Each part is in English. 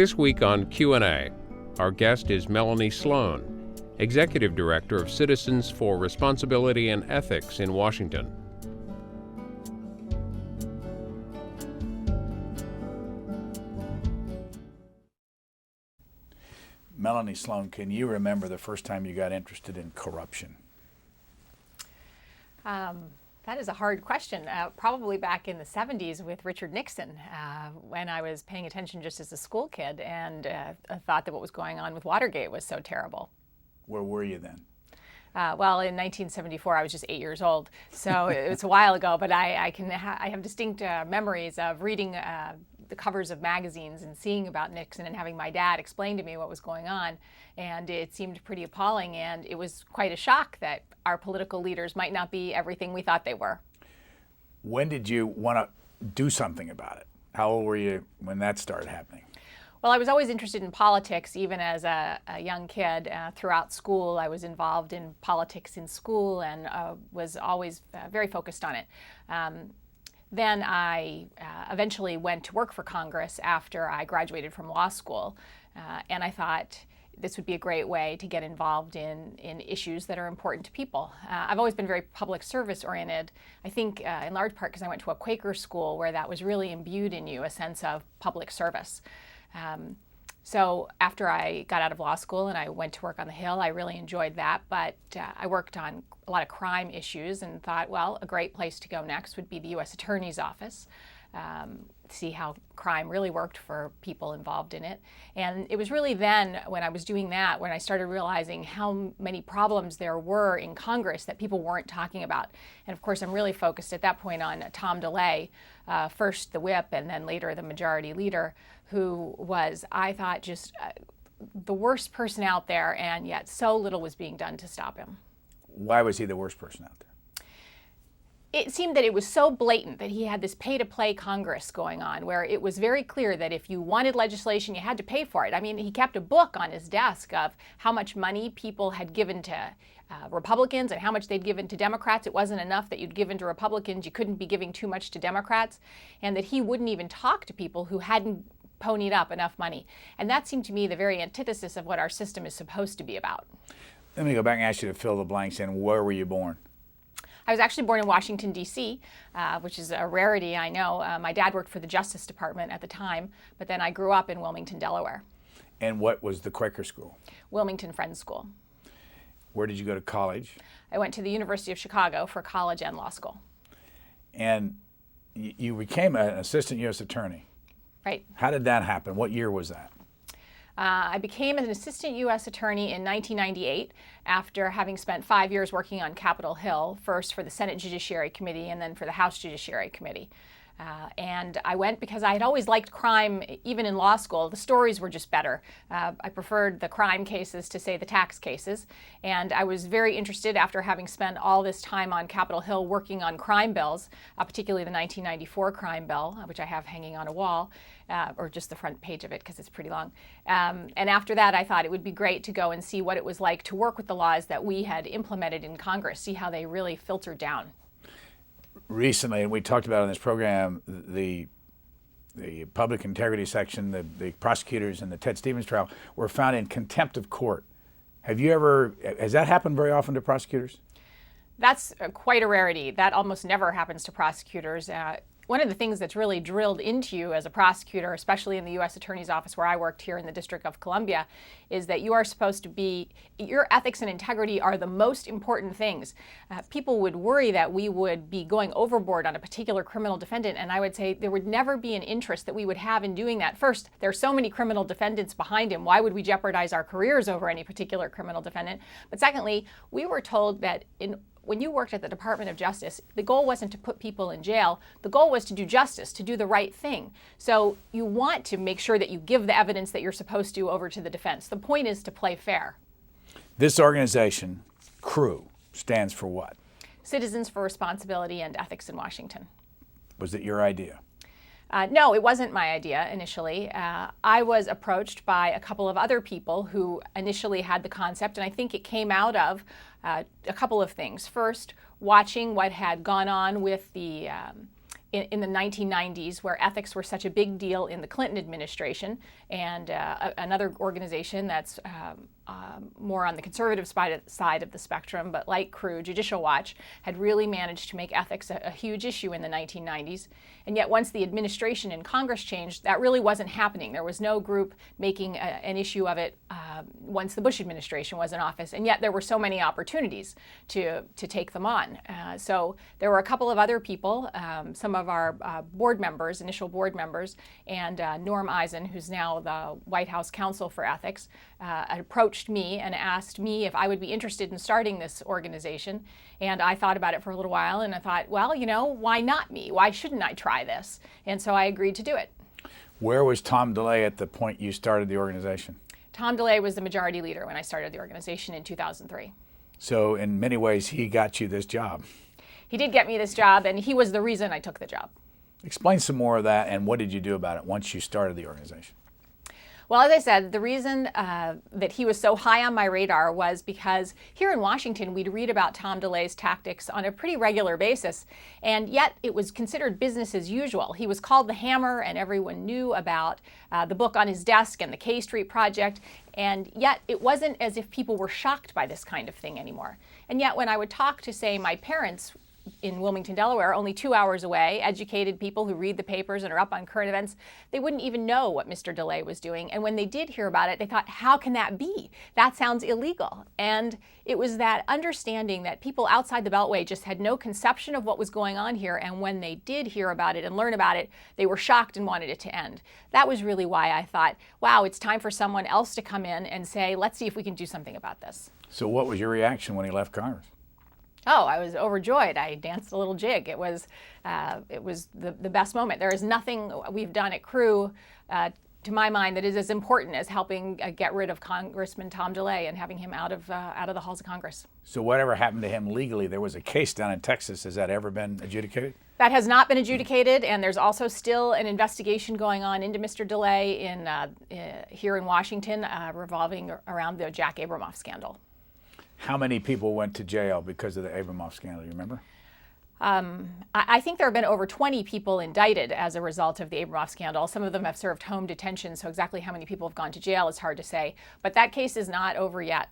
This week on Q&A, our guest is Melanie Sloan, Executive Director of Citizens for Responsibility and Ethics in Washington. Melanie Sloan, can you remember the first time you got interested in corruption? That is a hard question. Probably back in the 70s with Richard Nixon, when I was paying attention just as a school kid and thought that what was going on with Watergate was so terrible. Where were you then? Well, in 1974, I was just 8 years old, so it's a while ago. But I have distinct memories of reading the covers of magazines and seeing about Nixon and having my dad explain to me what was going on, and it seemed pretty appalling. And it was quite a shock that our political leaders might not be everything we thought they were. When did you want to do something about it? How old were you when that started happening? Well, I was always interested in politics, even as a young kid. Throughout school, I was involved in politics in school and was always very focused on it. Then I eventually went to work for Congress after I graduated from law school, and I thought this would be a great way to get involved in issues that are important to people. I've always been very public service oriented, I think in large part because I went to a Quaker school where that was really imbued in you, a sense of public service. So after I got out of law school and I went to work on the Hill, I really enjoyed that, but I worked on a lot of crime issues and thought, well, a great place to go next would be the U.S. Attorney's Office, see how crime really worked for people involved in it. And it was really then when I was doing that when I started realizing how many problems there were in Congress that people weren't talking about. And of course, I'm really focused at that point on Tom DeLay, first the whip and then later the majority leader, who was, I thought, just the worst person out there, and yet so little was being done to stop him. Why was he the worst person out there? It seemed that it was so blatant that he had this pay-to-play Congress going on, where it was very clear that if you wanted legislation, you had to pay for it. I mean, he kept a book on his desk of how much money people had given to Republicans and how much they'd given to Democrats. It wasn't enough that you'd given to Republicans. You couldn't be giving too much to Democrats. And that he wouldn't even talk to people who hadn't ponied up enough money. And that seemed to me the very antithesis of what our system is supposed to be about. Let me go back and ask you to fill the blanks in. Where were you born? I was actually born in Washington, D.C., which is a rarity, I know. My dad worked for the Justice Department at the time, but then I grew up in Wilmington, Delaware. And what was the Quaker school? Wilmington Friends School. Where did you go to college? I went to the University of Chicago for college and law school. And you became an assistant U.S. attorney. Right. How did that happen? What year was that? I became an assistant U.S. attorney in 1998 after having spent 5 years working on Capitol Hill, first for the Senate Judiciary Committee and then for the House Judiciary Committee. And I went because I had always liked crime, even in law school. The stories were just better. I preferred the crime cases to, say, the tax cases. And I was very interested after having spent all this time on Capitol Hill working on crime bills, particularly the 1994 crime bill, which I have hanging on a wall, or just the front page of it because it's pretty long. And after that, I thought it would be great to go and see what it was like to work with the laws that we had implemented in Congress, see how they really filtered down. Recently, and we talked about on this program, the public integrity section, the prosecutors in the Ted Stevens trial were found in contempt of court. Has that happened very often to prosecutors? That's quite a rarity. That almost never happens to prosecutors. One of the things that's really drilled into you as a prosecutor, especially in the U.S. Attorney's Office where I worked here in the District of Columbia, is that you are supposed to be, your ethics and integrity are the most important things. People would worry that we would be going overboard on a particular criminal defendant, and I would say there would never be an interest that we would have in doing that. First, there are so many criminal defendants behind him. Why would we jeopardize our careers over any particular criminal defendant? But secondly, we were told that when you worked at the Department of Justice, the goal wasn't to put people in jail. The goal was to do justice, to do the right thing. So you want to make sure that you give the evidence that you're supposed to over to the defense. The point is to play fair. This organization, CREW, stands for what? Citizens for Responsibility and Ethics in Washington. Was it your idea? No, it wasn't my idea initially. I was approached by a couple of other people who initially had the concept, and I think it came out of a couple of things. First, watching what had gone on with the in the 1990s, where ethics were such a big deal in the Clinton administration, and another organization that's more on the conservative side of the spectrum, but like CREW, Judicial Watch, had really managed to make ethics a huge issue in the 1990s. And yet once the administration and Congress changed, that really wasn't happening. There was no group making an issue of it once the Bush administration was in office, and yet there were so many opportunities to take them on. So there were a couple of other people, some of our board members, initial board members, and Norm Eisen, who's now the White House Counsel for Ethics, approached me and asked me if I would be interested in starting this organization. And I thought about it for a little while, and I thought, well, you know, why not me? Why shouldn't I try this? And so I agreed to do it. Where was Tom DeLay at the point you started the organization? Tom DeLay was the majority leader when I started the organization in 2003. So in many ways, he got you this job. He did get me this job, and he was the reason I took the job. Explain some more of that, and what did you do about it once you started the organization? Well, as I said, the reason that he was so high on my radar was because here in Washington, we'd read about Tom DeLay's tactics on a pretty regular basis, and yet it was considered business as usual. He was called the Hammer, and everyone knew about the book on his desk and the K Street Project, and yet it wasn't as if people were shocked by this kind of thing anymore. And yet when I would talk to, say, my parents in Wilmington, Delaware, only 2 hours away, educated people who read the papers and are up on current events, they wouldn't even know what Mr. DeLay was doing. And when they did hear about it, they thought, how can that be? That sounds illegal. And it was that understanding that people outside the Beltway just had no conception of what was going on here. And when they did hear about it and learn about it, they were shocked and wanted it to end. That was really why I thought, wow, it's time for someone else to come in and say, let's see if we can do something about this. So what was your reaction when he left Congress? Oh, I was overjoyed. I danced a little jig. It was the best moment. There is nothing we've done at CREW, to my mind, that is as important as helping get rid of Congressman Tom DeLay and having him out of the halls of Congress. So whatever happened to him legally, there was a case down in Texas. Has that ever been adjudicated? That has not been adjudicated, and there's also still an investigation going on into Mr. DeLay here in Washington, revolving around the Jack Abramoff scandal. How many people went to jail because of the Abramoff scandal? You remember? I think there have been over 20 people indicted as a result of the Abramoff scandal. Some of them have served home detention, so exactly how many people have gone to jail is hard to say. But that case is not over yet.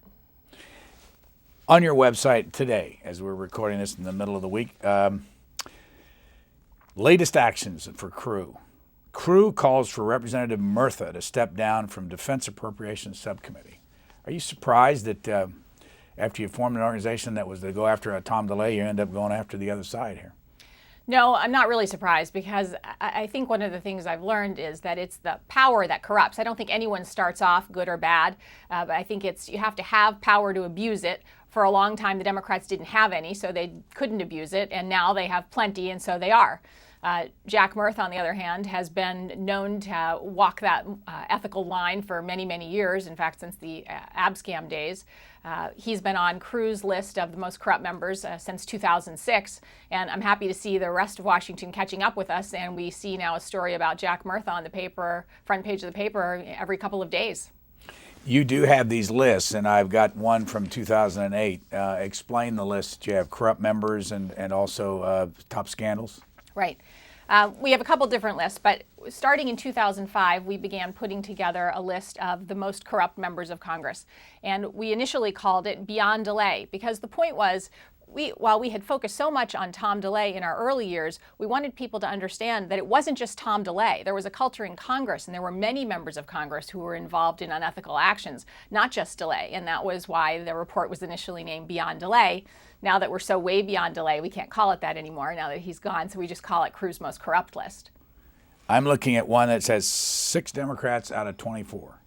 On your website today, as we're recording this in the middle of the week, latest actions for CREW. CREW calls for Representative Murtha to step down from Defense Appropriations Subcommittee. Are you surprised that after you formed an organization that was to go after Tom DeLay, you end up going after the other side here? No, I'm not really surprised, because I think one of the things I've learned is that it's the power that corrupts. I don't think anyone starts off good or bad, but I think you have to have power to abuse it. For a long time, the Democrats didn't have any, so they couldn't abuse it, and now they have plenty, and so they are. Jack Murtha, on the other hand, has been known to walk that ethical line for many, many years. In fact, since the Abscam days. He's been on CREW's list of the most corrupt members since 2006, and I'm happy to see the rest of Washington catching up with us, and we see now a story about Jack Murtha on the paper, front page of the paper, every couple of days. You do have these lists, and I've got one from 2008. Explain the list. You have corrupt members and also top scandals. Right. We have a couple different lists, but starting in 2005, we began putting together a list of the most corrupt members of Congress. And we initially called it Beyond Delay, because the point was, while we had focused so much on Tom DeLay in our early years, we wanted people to understand that it wasn't just Tom DeLay. There was a culture in Congress, and there were many members of Congress who were involved in unethical actions, not just DeLay. And that was why the report was initially named Beyond Delay. Now that we're so way beyond DeLay, we can't call it that anymore now that he's gone, so we just call it CREW's Most Corrupt list. I'm looking at one that says 6 Democrats out of 24.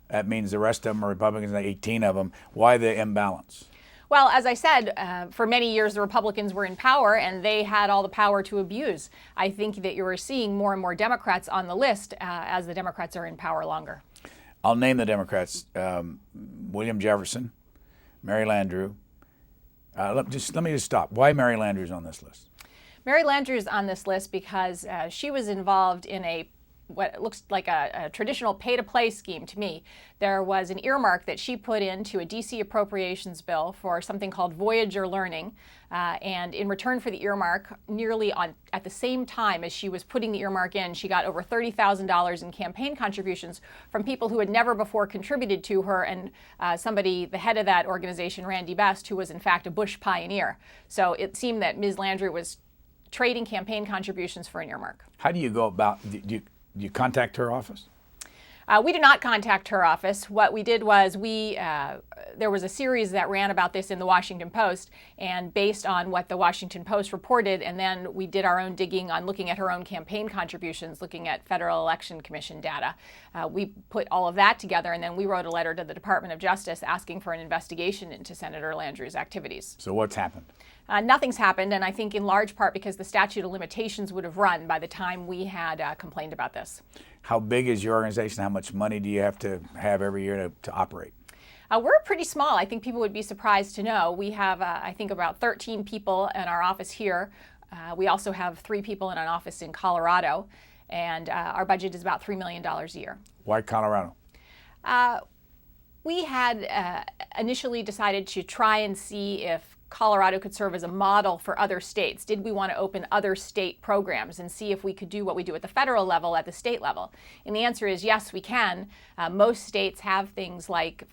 That means the rest of them are Republicans, 18 of them. Why the imbalance? Well, as I said, for many years the Republicans were in power and they had all the power to abuse. I think that you are seeing more and more Democrats on the list as the Democrats are in power longer. I'll name the Democrats. William Jefferson, Mary Landrieu. Let me just stop. Why Mary Landrieu's on this list? Mary Landrieu is on this list because she was involved in a what looks like a traditional pay-to-play scheme to me. There was an earmark that she put into a DC appropriations bill for something called Voyager Learning, and in return for the earmark, at the same time as she was putting the earmark in, she got over $30,000 in campaign contributions from people who had never before contributed to her, and the head of that organization, Randy Best, who was in fact a Bush pioneer. So it seemed that Ms. Landry was trading campaign contributions for an earmark. How do you go about, do you contact her office? We did not contact her office. What we did was there was a series that ran about this in the Washington Post, and based on what the Washington Post reported, and then we did our own digging on looking at her own campaign contributions, looking at Federal Election Commission data. We put all of that together, and then we wrote a letter to the Department of Justice asking for an investigation into Senator Landry's activities. So what's happened? Nothing's happened, and I think in large part because the statute of limitations would have run by the time we had complained about this. How big is your organization? How much money do you have to have every year to operate? We're pretty small. I think people would be surprised to know. We have, I think, about 13 people in our office here. We also have 3 people in an office in Colorado, and our budget is about $3 million a year. Why Colorado? We had initially decided to try and see if Colorado could serve as a model for other states. Did we want to open other state programs and see if we could do what we do at the federal level at the state level? And the answer is yes, we can. Most states have things like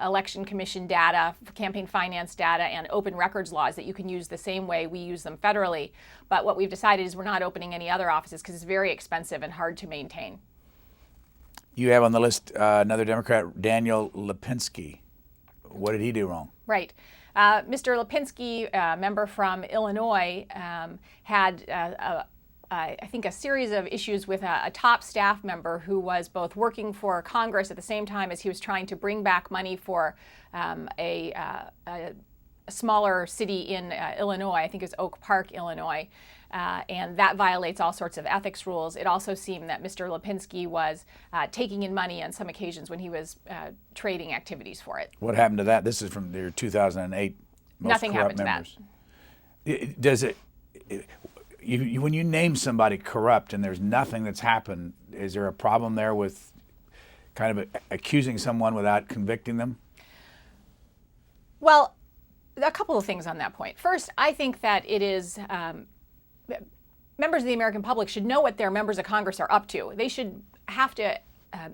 election commission data, campaign finance data, and open records laws that you can use the same way we use them federally. But what we've decided is we're not opening any other offices because it's very expensive and hard to maintain. You have on the list another Democrat, Daniel Lipinski. What did he do wrong? Right. Mr. Lipinski, member from Illinois, had, I think, a series of issues with a top staff member who was both working for Congress at the same time as he was trying to bring back money for a smaller city in Illinois. I think it was Oak Park, Illinois. And that violates all sorts of ethics rules. It also seemed that Mr. Lipinski was taking in money on some occasions when he was trading activities for it. What happened to that? This is from their 2008 most Nothing corrupt happened members. to that. Does it? When you name somebody corrupt and there's nothing that's happened, is there a problem there with kind of accusing someone without convicting them? Well, a couple of things on that point. First, I think that it is members of the American public should know what their members of Congress are up to. They should have to,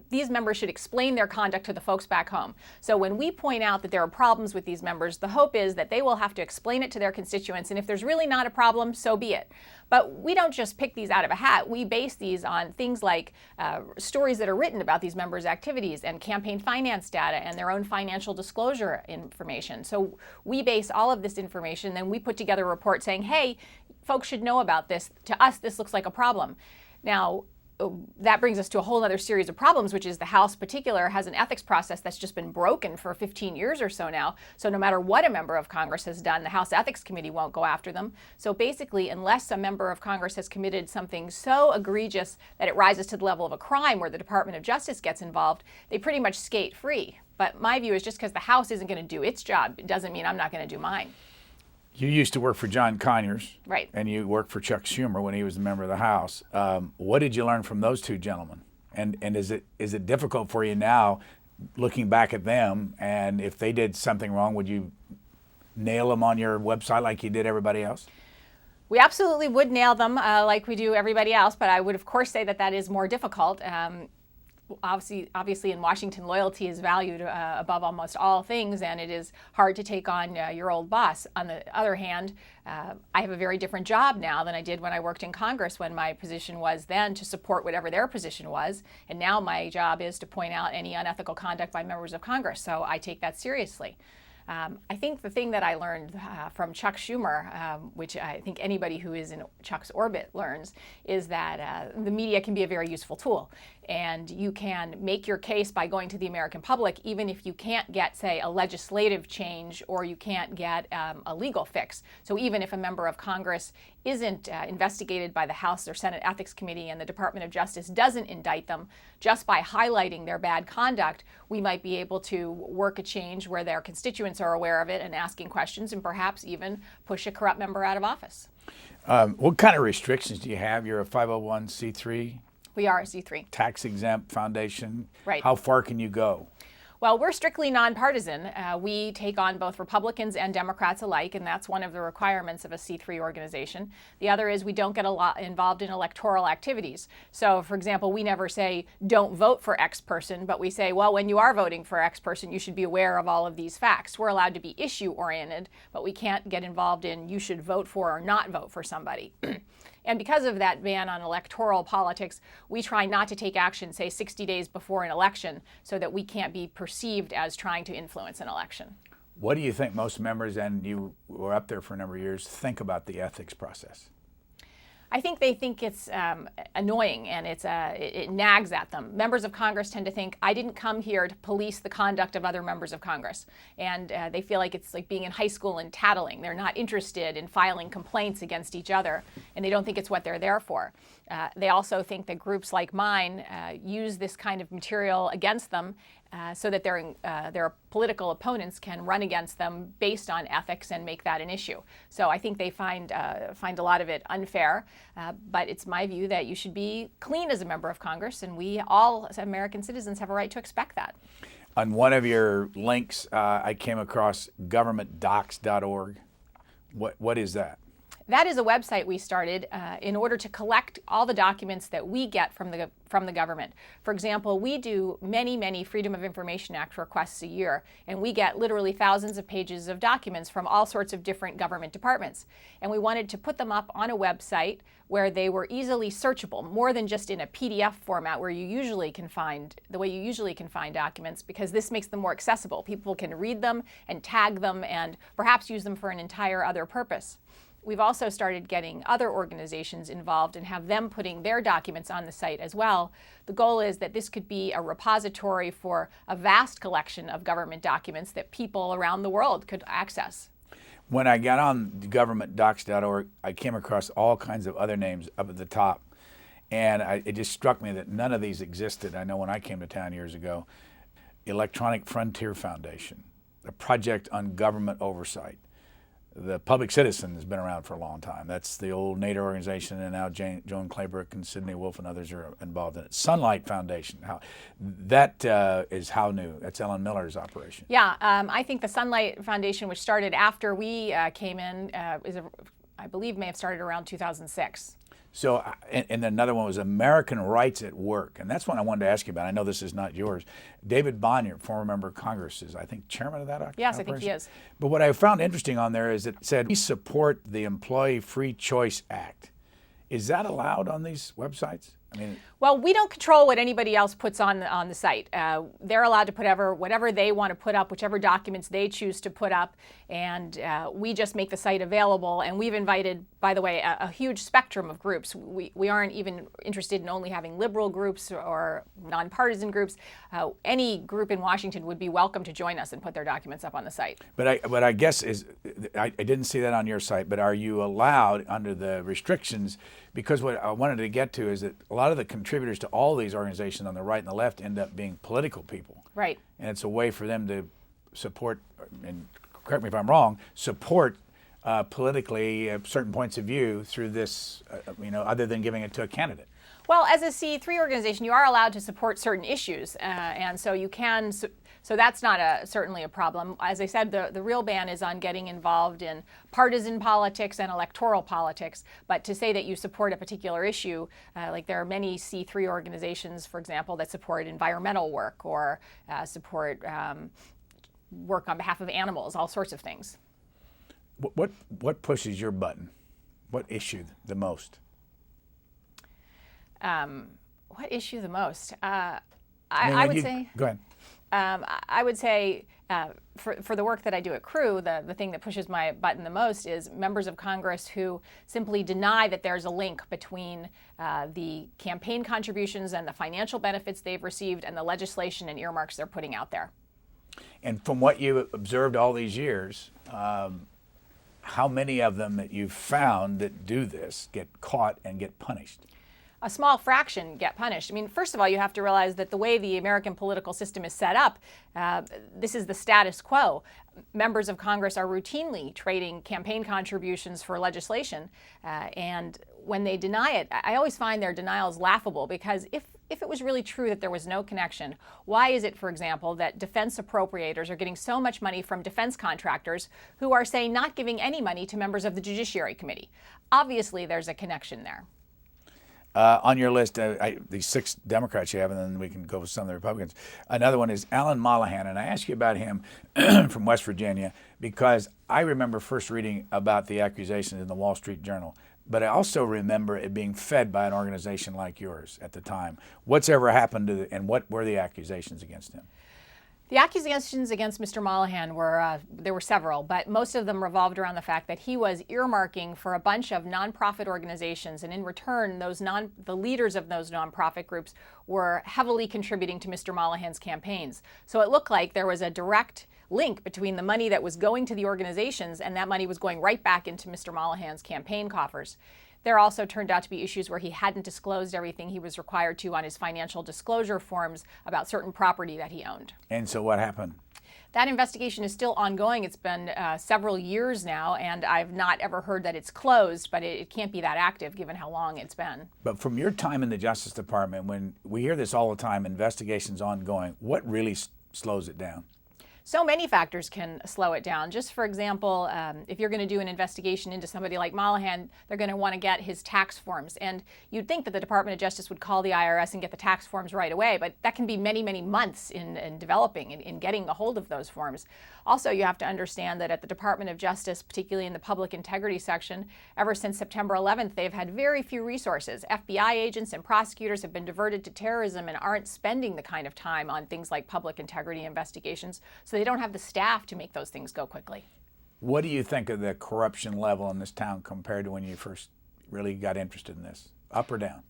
these members should explain their conduct to the folks back home. So when we point out that there are problems with these members, the hope is that they will have to explain it to their constituents, and if there's really not a problem, so be it. But we don't just pick these out of a hat. We base these on things like stories that are written about these members' activities and campaign finance data and their own financial disclosure information. So we base all of this information, then we put together a report saying, hey, folks should know about this. To us, this looks like a problem. Now, that brings us to a whole other series of problems, which is the House in particular has an ethics process that's just been broken for 15 years or so now. So no matter what a member of Congress has done, the House Ethics Committee won't go after them. So basically, unless a member of Congress has committed something so egregious that it rises to the level of a crime where the Department of Justice gets involved, they pretty much skate free. But my view is just because the House isn't going to do its job, it doesn't mean I'm not going to do mine. You used to work for John Conyers, right? And you worked for Chuck Schumer when he was a member of the House. What did you learn from those two gentlemen? And is it difficult for you now, looking back at them, and if they did something wrong, would you nail them on your website like you did everybody else? We absolutely would nail them like we do everybody else, but I would of course say that is more difficult. Obviously in Washington, loyalty is valued above almost all things, and it is hard to take on your old boss. On the other hand, I have a very different job now than I did when I worked in Congress, when my position was then to support whatever their position was, and now my job is to point out any unethical conduct by members of Congress, so I take that seriously. I think the thing that I learned from Chuck Schumer, which I think anybody who is in Chuck's orbit learns, is that the media can be a very useful tool. And you can make your case by going to the American public, even if you can't get, say, a legislative change or you can't get a legal fix. So even if a member of Congress isn't investigated by the House or Senate Ethics Committee and the Department of Justice doesn't indict them, just by highlighting their bad conduct, we might be able to work a change where their constituents are aware of it and asking questions, and perhaps even push a corrupt member out of office. What kind of restrictions do you have? You're a 501c3 We are a C3. Tax-exempt foundation. Right. How far can you go? Well, we're strictly nonpartisan. We take on both Republicans and Democrats alike, and that's one of the requirements of a C3 organization. The other is we don't get involved in electoral activities. So, for example, we never say, don't vote for X person, but we say, well, when you are voting for X person, you should be aware of all of these facts. We're allowed to be issue-oriented, but we can't get involved in you should vote for or not vote for somebody. And because of that ban on electoral politics, we try not to take action, say, 60 days before an election, so that we can't be perceived as trying to influence an election. What do you think most members, and you were up there for a number of years, think about the ethics process? I think they think it's annoying, and it nags at them. Members of Congress tend to think, I didn't come here to police the conduct of other members of Congress. And they feel like it's like being in high school and tattling. They're not interested in filing complaints against each other, and they don't think it's what they're there for. They also think that groups like mine use this kind of material against them so that their political opponents can run against them based on ethics and make that an issue. So I think they find a lot of it unfair, but it's my view that you should be clean as a member of Congress, and we all as American citizens have a right to expect that. On one of your links, I came across governmentdocs.org. What is that? That is a website we started in order to collect all the documents that we get from the government. For example, we do many Freedom of Information Act requests a year, and we get literally thousands of pages of documents from all sorts of different government departments. And we wanted to put them up on a website where they were easily searchable, more than just in a PDF format where you usually can find, the way you usually can find documents, because this makes them more accessible. People can read them and tag them and perhaps use them for an entire other purpose. We've also started getting other organizations involved and have them putting their documents on the site as well. The goal is that this could be a repository for a vast collection of government documents that people around the world could access. When I got on governmentdocs.org, I came across all kinds of other names up at the top. And it just struck me that none of these existed. I know when I came to town years ago, Electronic Frontier Foundation, the Project on Government Oversight. The Public Citizen has been around for a long time. That's the old NATO organization, and now Joan Claybrook and Sidney Wolf and others are involved in it. Sunlight Foundation, that is how new? That's Ellen Miller's operation. Yeah, I think the Sunlight Foundation, which started after we came in, I believe may have started around 2006. So, and another one was American Rights at Work, and that's one I wanted to ask you about. I know this is not yours. David Bonnier, former member of Congress, is, I think, chairman of that operation? Yes, I think he is. But what I found interesting on there is it said, we support the Employee Free Choice Act. Is that allowed on these websites? I mean, well, we don't control what anybody else puts on the site. They're allowed to put whatever they want to put up, whichever documents they choose to put up, and we just make the site available. And we've invited, by the way, a huge spectrum of groups. We aren't even interested in only having liberal groups or nonpartisan groups. Any group in Washington would be welcome to join us and put their documents up on the site. But I guess I didn't see that on your site, but are you allowed under the restrictions? Because what I wanted to get to is that a lot of the contributors to all these organizations on the right and the left end up being political people. Right. And it's a way for them to support, and correct me if I'm wrong, support politically certain points of view through this, other than giving it to a candidate. Well, as a C3 organization, you are allowed to support certain issues, and so you can. So that's not certainly a problem. As I said, the real ban is on getting involved in partisan politics and electoral politics. But to say that you support a particular issue, like there are many C3 organizations, for example, that support environmental work or support work on behalf of animals, all sorts of things. What pushes your button? What issue the most? What issue the most? I would say. Go ahead. I would say for the work that I do at Crew, the thing that pushes my button the most is members of Congress who simply deny that there's a link between the campaign contributions and the financial benefits they've received and the legislation and earmarks they're putting out there. And from what you observed all these years, how many of them that you've found that do this get caught and get punished? A small fraction get punished. I mean, first of all, you have to realize that the way the American political system is set up, this is the status quo. Members of Congress are routinely trading campaign contributions for legislation, and when they deny it, I always find their denials laughable, because if it was really true that there was no connection, why is it, for example, that defense appropriators are getting so much money from defense contractors who are, say, not giving any money to members of the Judiciary Committee? Obviously, there's a connection there. On your list, the 6 Democrats you have, and then we can go with some of the Republicans. Another one is Alan Mollahan, and I asked you about him from West Virginia because I remember first reading about the accusations in the Wall Street Journal, but I also remember it being fed by an organization like yours at the time. What's ever happened to and what were the accusations against him? The accusations against Mr. Mollahan there were several, but most of them revolved around the fact that he was earmarking for a bunch of nonprofit organizations, and in return, the leaders of those nonprofit groups were heavily contributing to Mr. Mollahan's campaigns. So it looked like there was a direct link between the money that was going to the organizations, and that money was going right back into Mr. Mollahan's campaign coffers. There also turned out to be issues where he hadn't disclosed everything he was required to on his financial disclosure forms about certain property that he owned. And so what happened? That investigation is still ongoing. It's been several years now, and I've not ever heard that it's closed, but it can't be that active given how long it's been. But from your time in the Justice Department, when we hear this all the time, investigations ongoing, what really slows it down? So many factors can slow it down. Just for example, if you're going to do an investigation into somebody like Mollahan, they're going to want to get his tax forms. And you'd think that the Department of Justice would call the IRS and get the tax forms right away, but that can be many, many months in developing, in getting a hold of those forms. Also, you have to understand that at the Department of Justice, particularly in the public integrity section, ever since September 11th, they've had very few resources. FBI agents and prosecutors have been diverted to terrorism and aren't spending the kind of time on things like public integrity investigations. So they don't have the staff to make those things go quickly. What do you think of the corruption level in this town compared to when you first really got interested in this? Up or down?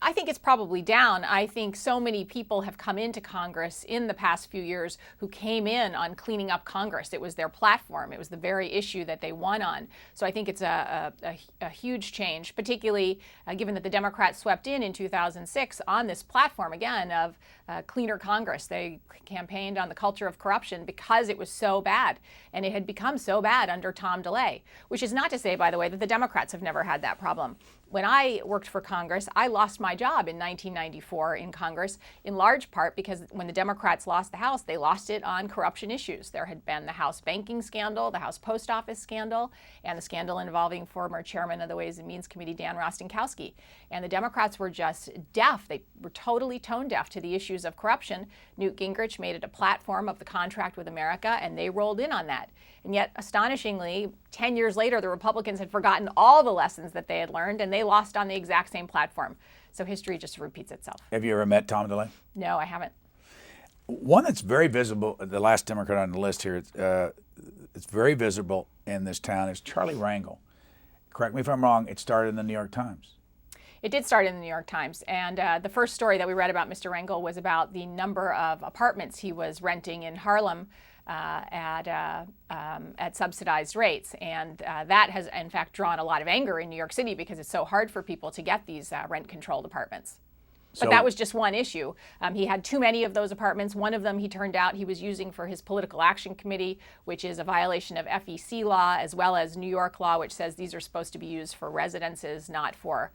I think it's probably down. I think so many people have come into Congress in the past few years who came in on cleaning up Congress. It was their platform. It was the very issue that they won on. So I think it's a huge change, particularly given that the Democrats swept in 2006 on this platform, again, of cleaner Congress. They campaigned on the culture of corruption because it was so bad. And it had become so bad under Tom DeLay, which is not to say, by the way, that the Democrats have never had that problem. When I worked for Congress, I lost my job in 1994 in Congress, in large part because when the Democrats lost the House, they lost it on corruption issues. There had been the House banking scandal, the House post office scandal, and the scandal involving former chairman of the Ways and Means Committee, Dan Rostenkowski. And the Democrats were just deaf. They were totally tone deaf to the issues of corruption. Newt Gingrich made it a platform of the contract with America, and they rolled in on that. And yet, astonishingly, 10 years later, the Republicans had forgotten all the lessons that they had learned, and they lost on the exact same platform. So history just repeats itself. Have you ever met Tom DeLay? No, I haven't. One that's very visible, the last Democrat on the list here, it's very visible in this town, is Charlie Rangel. Correct me if I'm wrong, it started in the New York Times. It did start in the New York Times, and the first story that we read about Mr. Rangel was about the number of apartments he was renting in Harlem at subsidized rates, and that has in fact drawn a lot of anger in New York City because it's so hard for people to get these rent-controlled apartments. But that was just one issue. He had too many of those apartments. One of them, he turned out, he was using for his political action committee, which is a violation of FEC law, as well as New York law, which says these are supposed to be used for residences, not for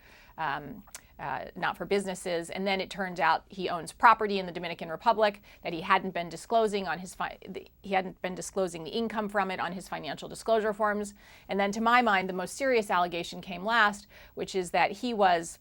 businesses. And then it turns out he owns property in the Dominican Republic that he hadn't been disclosing on his the income from it on his financial disclosure forms. And then, to my mind, the most serious allegation came last, which is that he was.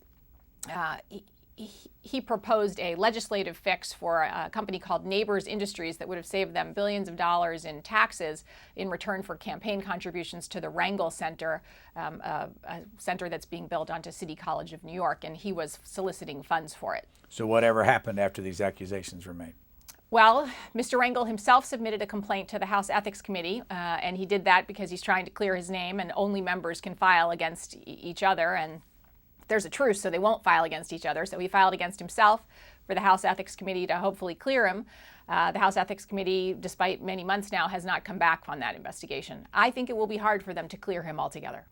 He proposed a legislative fix for a company called Neighbors Industries that would have saved them billions of dollars in taxes in return for campaign contributions to the Rangel Center, a center that's being built onto City College of New York, and he was soliciting funds for it. So whatever happened after these accusations were made? Well, Mr. Rangel himself submitted a complaint to the House Ethics Committee, and he did that because he's trying to clear his name, and only members can file against each other, and there's a truce, so they won't file against each other. So he filed against himself for the House Ethics Committee to hopefully clear him. The House Ethics Committee, despite many months now, has not come back on that investigation. I think it will be hard for them to clear him altogether.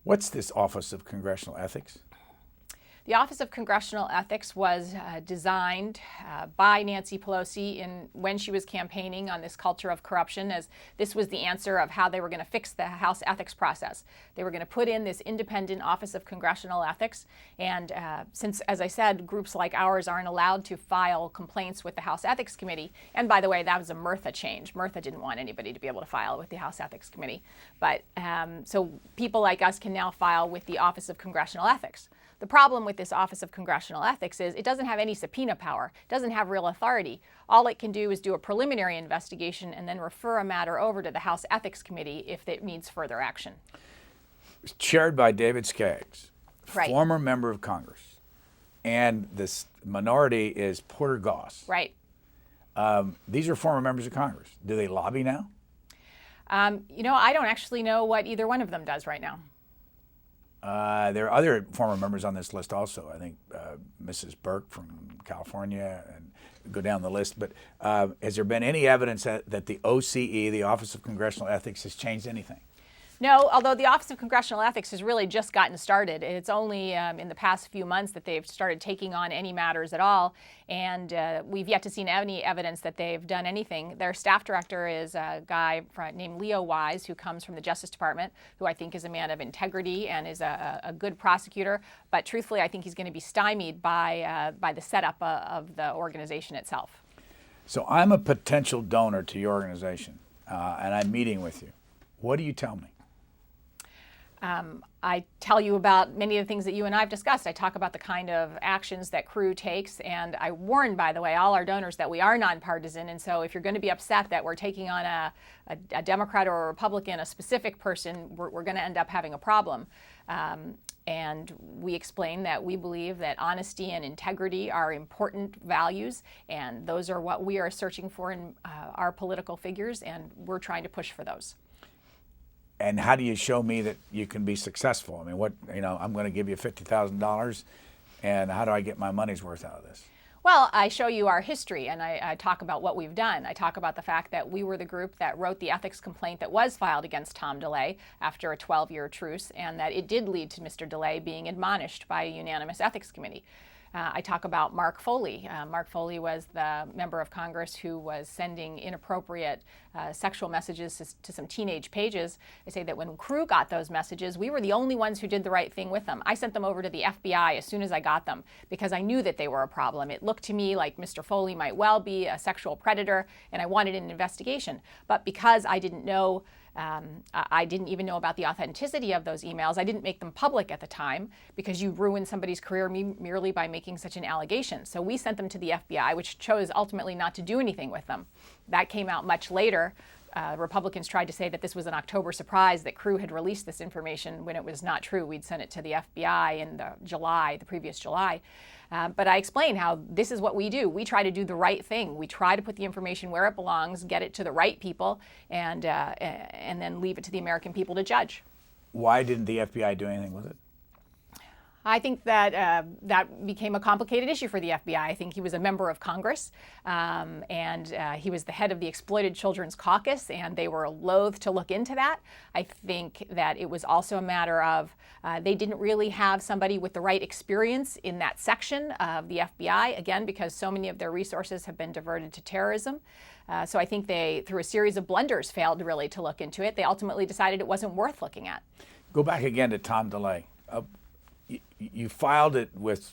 What's this Office of Congressional Ethics? The Office of Congressional Ethics was designed by Nancy Pelosi when she was campaigning on this culture of corruption, as this was the answer of how they were going to fix the House ethics process. They were going to put in this independent Office of Congressional Ethics, and since, as I said, groups like ours aren't allowed to file complaints with the House Ethics Committee, and by the way, that was a Murtha change. Murtha didn't want anybody to be able to file with the House Ethics Committee, but so people like us can now file with the Office of Congressional Ethics. The problem with this Office of Congressional Ethics is it doesn't have any subpoena power, it doesn't have real authority. All it can do is do a preliminary investigation and then refer a matter over to the House Ethics Committee if it needs further action. It's chaired by David Skaggs, Right. former member of Congress, and this minority is Porter Goss. Right. These are former members of Congress. Do they lobby now? I don't actually know what either one of them does right now. There are other former members on this list also. I think Mrs. Burke from California, and go down the list. But has there been any evidence that the OCE, the Office of Congressional Ethics, has changed anything? No, although the Office of Congressional Ethics has really just gotten started. It's only in the past few months that they've started taking on any matters at all, and we've yet to see any evidence that they've done anything. Their staff director is a guy named Leo Wise, who comes from the Justice Department, who I think is a man of integrity and is a good prosecutor, but truthfully I think he's going to be stymied by the setup of the organization itself. So I'm a potential donor to your organization, and I'm meeting with you. What do you tell me? I tell you about many of the things that you and I have discussed. I talk about the kind of actions that Crew takes, and I warn, by the way, all our donors that we are nonpartisan, and so if you're going to be upset that we're taking on a Democrat or a Republican, a specific person, we're going to end up having a problem. And we explain that we believe that honesty and integrity are important values, and those are what we are searching for in our political figures, and we're trying to push for those. And how do you show me that you can be successful? I mean, I'm going to give you $50,000, and how do I get my money's worth out of this? Well, I show you our history, and I talk about what we've done. I talk about the fact that we were the group that wrote the ethics complaint that was filed against Tom DeLay after a 12-year truce, and that it did lead to Mr. DeLay being admonished by a unanimous ethics committee. I talk about Mark Foley. Mark Foley was the member of Congress who was sending inappropriate sexual messages to some teenage pages. I say that when Crew got those messages, we were the only ones who did the right thing with them. I sent them over to the FBI as soon as I got them because I knew that they were a problem. It looked to me like Mr. Foley might well be a sexual predator, and I wanted an investigation. But because I didn't know I didn't even know about the authenticity of those emails. I didn't make them public at the time because you ruin somebody's career merely by making such an allegation. So we sent them to the FBI, which chose ultimately not to do anything with them. That came out much later. Republicans tried to say that this was an October surprise, that Crew had released this information when it was not true. We'd sent it to the FBI in the previous July. But I explain how this is what we do. We try to do the right thing. We try to put the information where it belongs, get it to the right people, and then leave it to the American people to judge. Why didn't the FBI do anything with it? I think that that became a complicated issue for the FBI. I think he was a member of Congress, and he was the head of the Exploited Children's Caucus, and they were loath to look into that. I think that it was also a matter of they didn't really have somebody with the right experience in that section of the FBI, again, because so many of their resources have been diverted to terrorism. So I think they, through a series of blunders, failed really to look into it. They ultimately decided it wasn't worth looking at. Go back again to Tom DeLay. You filed it with,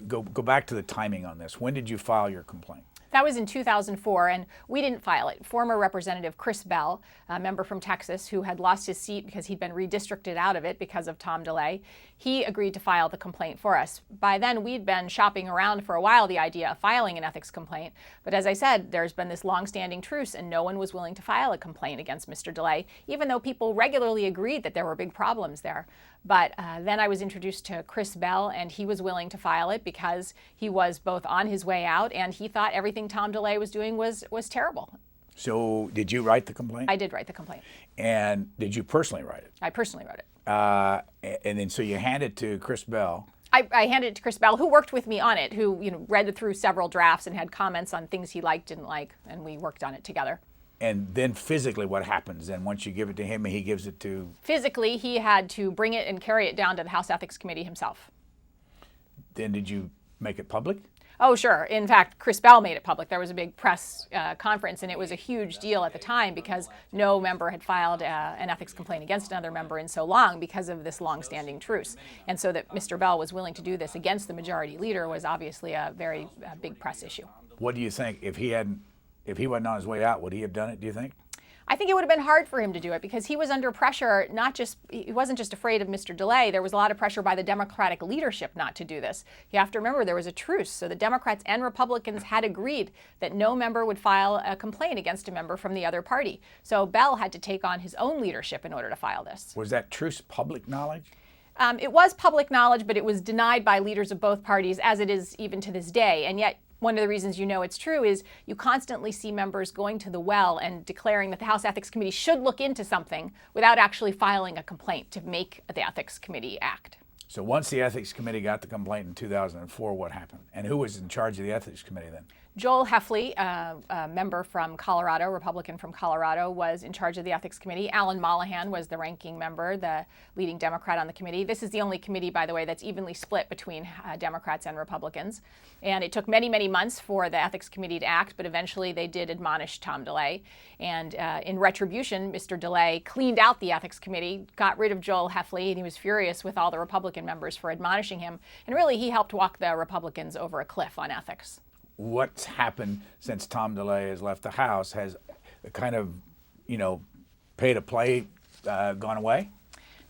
go back to the timing on this. When did you file your complaint? That was in 2004, and we didn't file it. Former Representative Chris Bell, a member from Texas who had lost his seat because he'd been redistricted out of it because of Tom DeLay, he agreed to file the complaint for us. By then, we'd been shopping around for a while the idea of filing an ethics complaint, but as I said, there's been this long-standing truce, and no one was willing to file a complaint against Mr. DeLay, even though people regularly agreed that there were big problems there. But then I was introduced to Chris Bell, and he was willing to file it because he was both on his way out and he thought everything Tom DeLay was doing was terrible. So did you write the complaint? I did write the complaint. And did you personally write it? I personally wrote it. And then so you hand it to Chris Bell. I handed it to Chris Bell, who worked with me on it, who read through several drafts and had comments on things he liked, didn't like, and we worked on it together. And then physically what happens then once you give it to him and he gives it to? Physically, he had to bring it and carry it down to the House Ethics Committee himself. then did you make it public? Oh, sure. In fact, Chris Bell made it public. There was a big press conference, and it was a huge deal at the time because no member had filed an ethics complaint against another member in so long because of this long-standing truce. And so that Mr. Bell was willing to do this against the majority leader was obviously a very big press issue. What do you think? If he wasn't on his way out, would he have done it, do you think? I think it would have been hard for him to do it because he was under pressure. He wasn't just afraid of Mr. DeLay. There was a lot of pressure by the Democratic leadership not to do this. You have to remember there was a truce, so the Democrats and Republicans had agreed that no member would file a complaint against a member from the other party. So Bell had to take on his own leadership in order to file this. Was that truce public knowledge? It was public knowledge, but it was denied by leaders of both parties, as it is even to this day. And yet, one of the reasons you know it's true is you constantly see members going to the well and declaring that the House Ethics Committee should look into something without actually filing a complaint to make the Ethics Committee act. So once the Ethics Committee got the complaint in 2004, what happened? And who was in charge of the Ethics Committee then? Joel Heffley, a member from Colorado, Republican from Colorado, was in charge of the Ethics Committee. Alan Mollahan was the ranking member, the leading Democrat on the committee. This is the only committee, by the way, that's evenly split between Democrats and Republicans. And it took many, many months for the Ethics Committee to act, but eventually they did admonish Tom DeLay. And in retribution, Mr. DeLay cleaned out the Ethics Committee, got rid of Joel Heffley, and he was furious with all the Republican members for admonishing him. And really, he helped walk the Republicans over a cliff on ethics. What's happened since Tom DeLay has left the House? Has the kind of, pay to play gone away?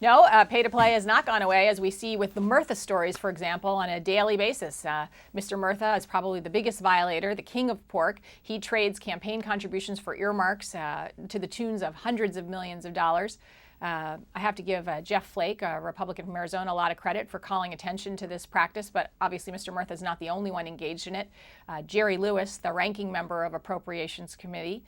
No, pay to play has not gone away, as we see with the Murtha stories, for example, on a daily basis. Mr. Murtha is probably the biggest violator, the king of pork. He trades campaign contributions for earmarks to the tunes of hundreds of millions of dollars. I have to give Jeff Flake, a Republican from Arizona, a lot of credit for calling attention to this practice, but obviously Mr. Murtha is not the only one engaged in it. Jerry Lewis, the ranking member of Appropriations Committee,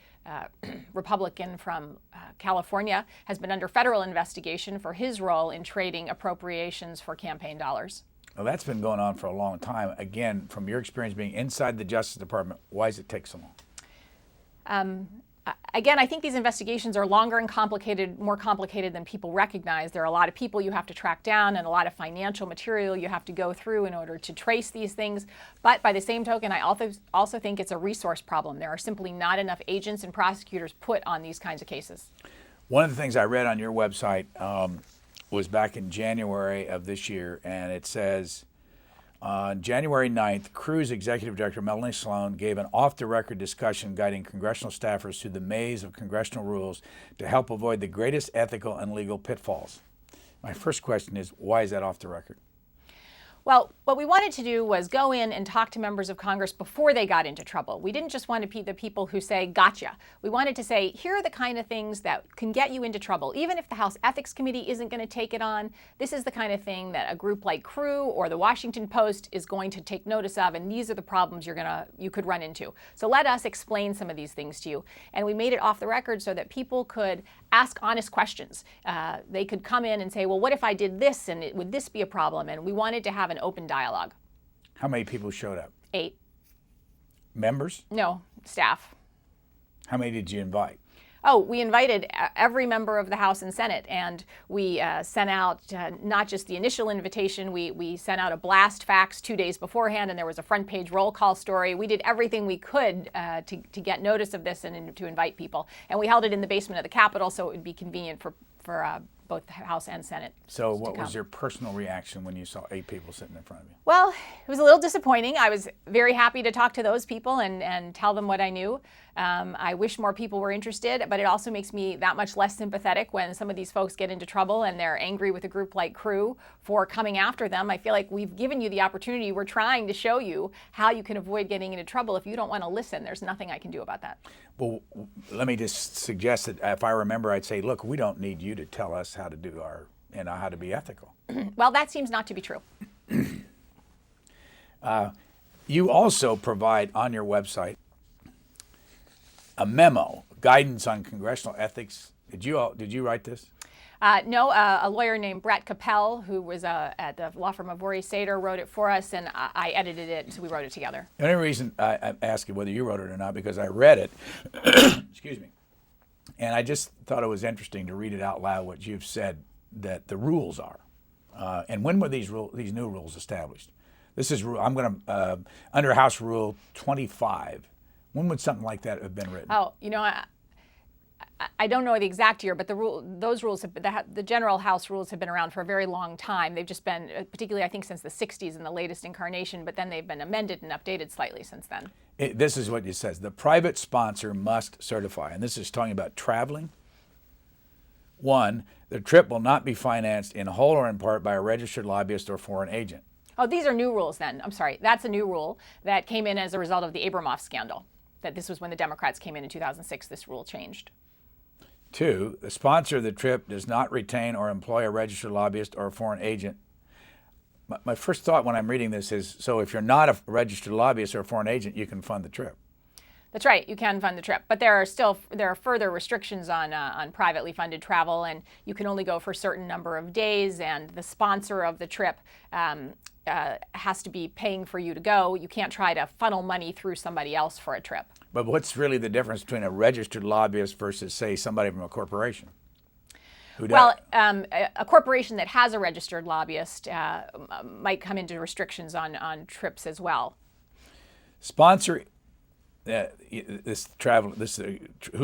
Republican from California, has been under federal investigation for his role in trading appropriations for campaign dollars. Well, that's been going on for a long time. Again, from your experience being inside the Justice Department, why does it take so long? Again, I think these investigations are longer and more complicated than people recognize. There are a lot of people you have to track down and a lot of financial material you have to go through in order to trace these things. But by the same token, I also think it's a resource problem. There are simply not enough agents and prosecutors put on these kinds of cases. One of the things I read on your website was back in January of this year, and it says, on January 9th, Crew's Executive Director Melanie Sloan gave an off-the-record discussion guiding congressional staffers through the maze of congressional rules to help avoid the greatest ethical and legal pitfalls. My first question is, why is that off the record? Well, what we wanted to do was go in and talk to members of Congress before they got into trouble. We didn't just want to be the people who say, gotcha. We wanted to say, here are the kind of things that can get you into trouble. Even if the House Ethics Committee isn't going to take it on, this is the kind of thing that a group like Crew or the Washington Post is going to take notice of, and these are the problems you could run into. So let us explain some of these things to you. And we made it off the record so that people could ask honest questions. They could come in and say, well, what if I did this, and would this be a problem? And we wanted to have an open dialogue. How many people showed up? 8. Members? No, staff. How many did you invite? Oh, we invited every member of the House and Senate, and we sent out not just the initial invitation, we sent out a blast fax 2 days beforehand, and there was a front page roll call story. We did everything we could to get notice of this and to invite people. And we held it in the basement of the Capitol so it would be convenient for both the House and Senate. So what was your personal reaction when you saw 8 people sitting in front of you? Well, it was a little disappointing. I was very happy to talk to those people and tell them what I knew. I wish more people were interested, but it also makes me that much less sympathetic when some of these folks get into trouble and they're angry with a group like Crew for coming after them. I feel like we've given you the opportunity. We're trying to show you how you can avoid getting into trouble. If you don't want to listen, there's nothing I can do about that. Well, let me just suggest that if I remember, I'd say, look, we don't need you to tell us how to do how to be ethical. Well, that seems not to be true. You also provide on your website a memo, guidance on congressional ethics. Did you write this? No, a lawyer named Brett Capel, who was at the law firm of Worry Sater, wrote it for us, and I edited it, so we wrote it together. The only reason I'm asking whether you wrote it or not, because I read it, excuse me, and I just thought it was interesting to read it out loud what you've said that the rules are. And when were these new rules established? This is I'm going to under House Rule 25. When would something like that have been written? Oh, I don't know the exact year, but those rules, the general House rules have been around for a very long time. They've just been, particularly I think since the 60s in the latest incarnation, but then they've been amended and updated slightly since then. This is what it says. The private sponsor must certify, and this is talking about traveling. 1, the trip will not be financed in whole or in part by a registered lobbyist or foreign agent. Oh, these are new rules then. I'm sorry. That's a new rule that came in as a result of the Abramoff scandal. That this was when the Democrats came in 2006, this rule changed. 2, the sponsor of the trip does not retain or employ a registered lobbyist or a foreign agent. My first thought when I'm reading this is, so if you're not a registered lobbyist or a foreign agent, you can fund the trip. That's right, you can fund the trip, but there are further restrictions on privately funded travel, and you can only go for a certain number of days, and the sponsor of the trip has to be paying for you to go. You can't try to funnel money through somebody else for a trip. But what's really the difference between a registered lobbyist versus, say, somebody from a corporation? Well, a corporation that has a registered lobbyist might come into restrictions on trips as well. Sponsor. Who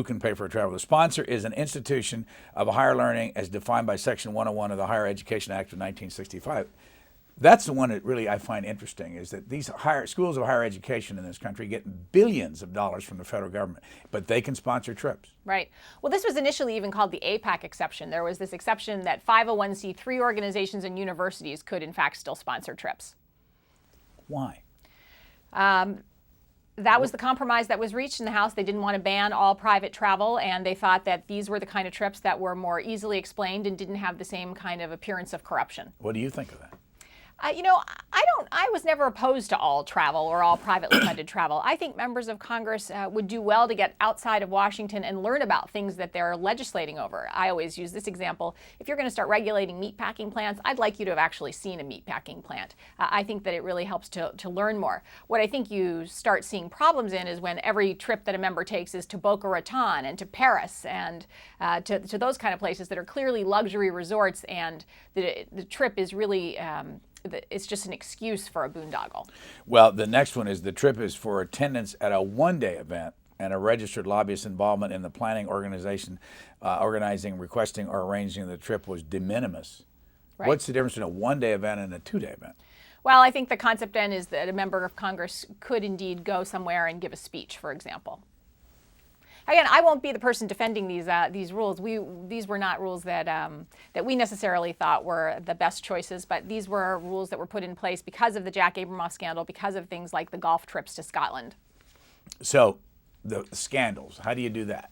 can pay for a travel? The sponsor is an institution of higher learning as defined by Section 101 of the Higher Education Act of 1965. That's the one that really I find interesting, is that these schools of higher education in this country get billions of dollars from the federal government, but they can sponsor trips. Right. Well, this was initially even called the APAC exception. There was this exception that 501c3 organizations and universities could, in fact, still sponsor trips. Why? That was the compromise that was reached in the House. They didn't want to ban all private travel, and they thought that these were the kind of trips that were more easily explained and didn't have the same kind of appearance of corruption. What do you think of that? I was never opposed to all travel or all privately funded travel. I think members of Congress would do well to get outside of Washington and learn about things that they're legislating over. I always use this example. If you're going to start regulating meatpacking plants, I'd like you to have actually seen a meatpacking plant. I think that it really helps to learn more. What I think you start seeing problems in is when every trip that a member takes is to Boca Raton and to Paris and to those kind of places that are clearly luxury resorts, and the trip is really it's just an excuse for a boondoggle. Well, the next one is the trip is for attendance at a one-day event and a registered lobbyist involvement in the planning, organizing, requesting, or arranging the trip was de minimis. Right. What's the difference between a one-day event and a two-day event? Well, I think the concept then is that a member of Congress could indeed go somewhere and give a speech, for example. Again, I won't be the person defending these rules. These were not rules that we necessarily thought were the best choices, but these were rules that were put in place because of the Jack Abramoff scandal, because of things like the golf trips to Scotland. So, the scandals, how do you do that?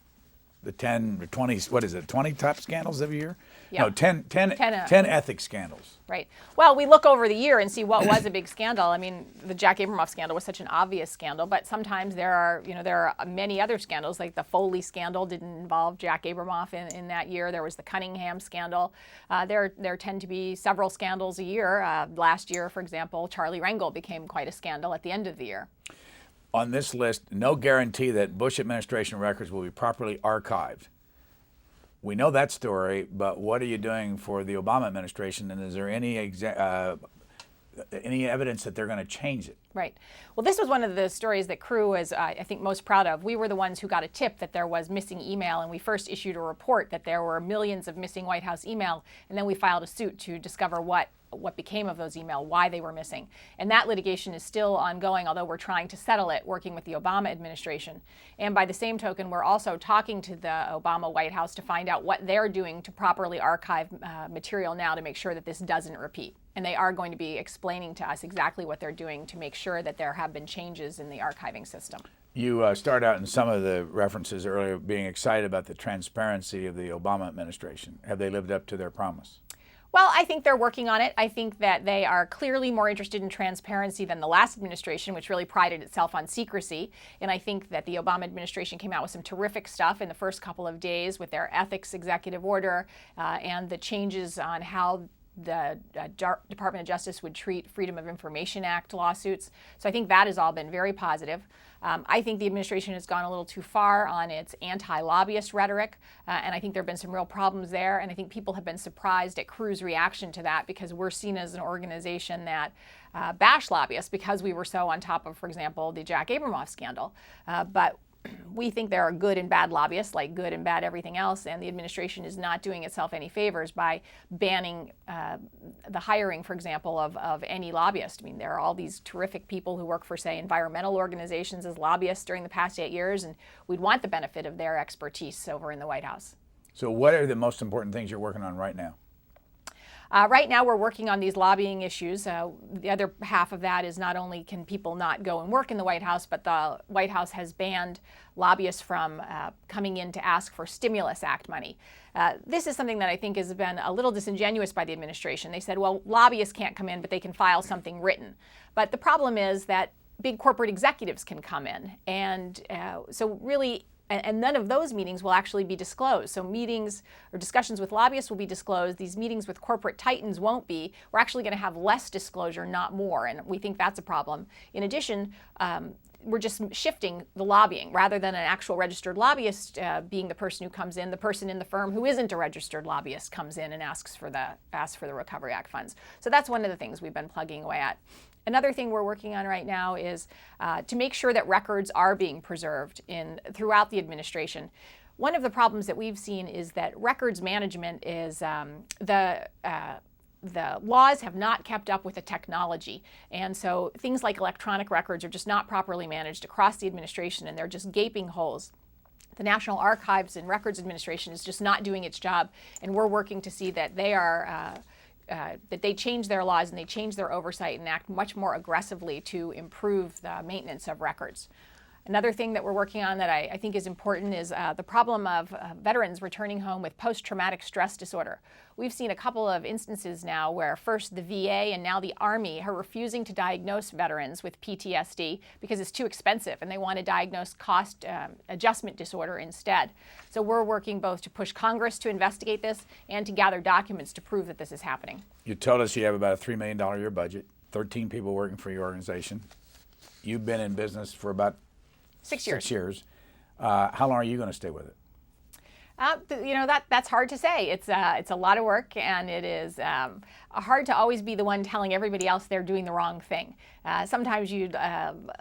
The 10 or 20, what is it, 20 top scandals every year? Yeah. No, 10 ethics scandals. Right. Well, we look over the year and see what was a big scandal. I mean, the Jack Abramoff scandal was such an obvious scandal, but sometimes there are many other scandals, like the Foley scandal didn't involve Jack Abramoff in that year. There was the Cunningham scandal. There tend to be several scandals a year. Last year, for example, Charlie Rangel became quite a scandal at the end of the year. On this list, no guarantee that Bush administration records will be properly archived. We know that story, but what are you doing for the Obama administration, and is there any evidence that they're going to change it? Right. Well, this was one of the stories that Crew was, I think, most proud of. We were the ones who got a tip that there was missing email, and we first issued a report that there were millions of missing White House email, and then we filed a suit to discover what became of those email, why they were missing. And that litigation is still ongoing, although we're trying to settle it, working with the Obama administration. And by the same token, we're also talking to the Obama White House to find out what they're doing to properly archive material now to make sure that this doesn't repeat. And they are going to be explaining to us exactly what they're doing to make sure that there have been changes in the archiving system. You start out in some of the references earlier being excited about the transparency of the Obama administration. Have they lived up to their promise? Well, I think they're working on it. I think that they are clearly more interested in transparency than the last administration, which really prided itself on secrecy. And I think that the Obama administration came out with some terrific stuff in the first couple of days with their ethics executive order and the changes on how the Department of Justice would treat Freedom of Information Act lawsuits. So I think that has all been very positive. I think the administration has gone a little too far on its anti-lobbyist rhetoric, and I think there have been some real problems there, and I think people have been surprised at Crew's reaction to that because we're seen as an organization that bash lobbyists because we were so on top of, for example, the Jack Abramoff scandal. But we think there are good and bad lobbyists, like good and bad everything else, and the administration is not doing itself any favors by banning the hiring, for example, of any lobbyist. I mean, there are all these terrific people who work for, say, environmental organizations as lobbyists during the past 8 years, and we'd want the benefit of their expertise over in the White House. So what are the most important things you're working on right now? Right now, we're working on these lobbying issues. The other half of that is not only can people not go and work in the White House, but the White House has banned lobbyists from coming in to ask for Stimulus Act money. This is something that I think has been a little disingenuous by the administration. They said, well, lobbyists can't come in, but they can file something written. But the problem is that big corporate executives can come in. And so really, and none of those meetings will actually be disclosed. So meetings or discussions with lobbyists will be disclosed. These meetings with corporate titans won't be. We're actually going to have less disclosure, not more. And we think that's a problem. In addition, we're just shifting the lobbying. Rather than an actual registered lobbyist being the person who comes in, the person in the firm who isn't a registered lobbyist comes in and asks for the Recovery Act funds. So that's one of the things we've been plugging away at. Another thing we're working on right now is to make sure that records are being preserved throughout the administration. One of the problems that we've seen is that records management is the laws have not kept up with the technology. And so things like electronic records are just not properly managed across the administration, and they're just gaping holes. The National Archives and Records Administration is just not doing its job, and we're working to see that they are that they change their laws and they change their oversight and act much more aggressively to improve the maintenance of records. Another thing that we're working on that I think is important is the problem of veterans returning home with post-traumatic stress disorder. We've seen a couple of instances now where first the VA and now the Army are refusing to diagnose veterans with PTSD because it's too expensive, and they want to diagnose cost adjustment disorder instead. So we're working both to push Congress to investigate this and to gather documents to prove that this is happening. You told us you have about a $3 million a year budget, 13 people working for your organization. You've been in business for about 6 years. 6 years. How long are you going to stay with it? That's hard to say. It's a lot of work, and it is hard to always be the one telling everybody else they're doing the wrong thing. Sometimes you'd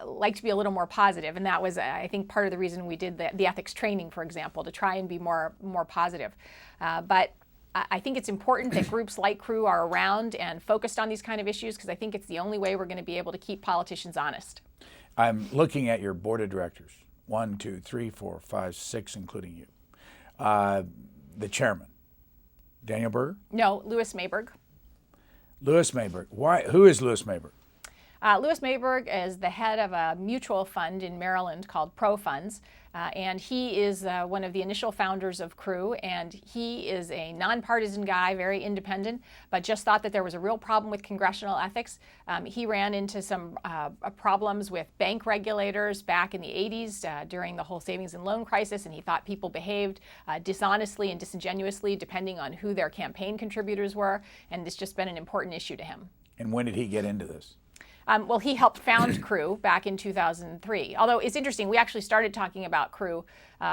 like to be a little more positive, and that was, I think, part of the reason we did the ethics training, for example, to try and be more positive. But I think it's important that groups like Crew are around and focused on these kind of issues, because I think it's the only way we're going to be able to keep politicians honest. I'm looking at your board of directors. 1, 2, 3, 4, 5, 6, including you. The chairman, Daniel Berger? No, Louis Mayberg. Louis Mayberg. Why? Who is Louis Mayberg? Louis Mayberg is the head of a mutual fund in Maryland called Pro Funds, and he is one of the initial founders of Crew, and he is a nonpartisan guy, very independent, but just thought that there was a real problem with congressional ethics. He ran into some problems with bank regulators back in the 80s during the whole savings and loan crisis, and he thought people behaved dishonestly and disingenuously depending on who their campaign contributors were, and it's just been an important issue to him. And when did he get into this? Well, he helped found Crew back in 2003. Although it's interesting, we actually started talking about Crew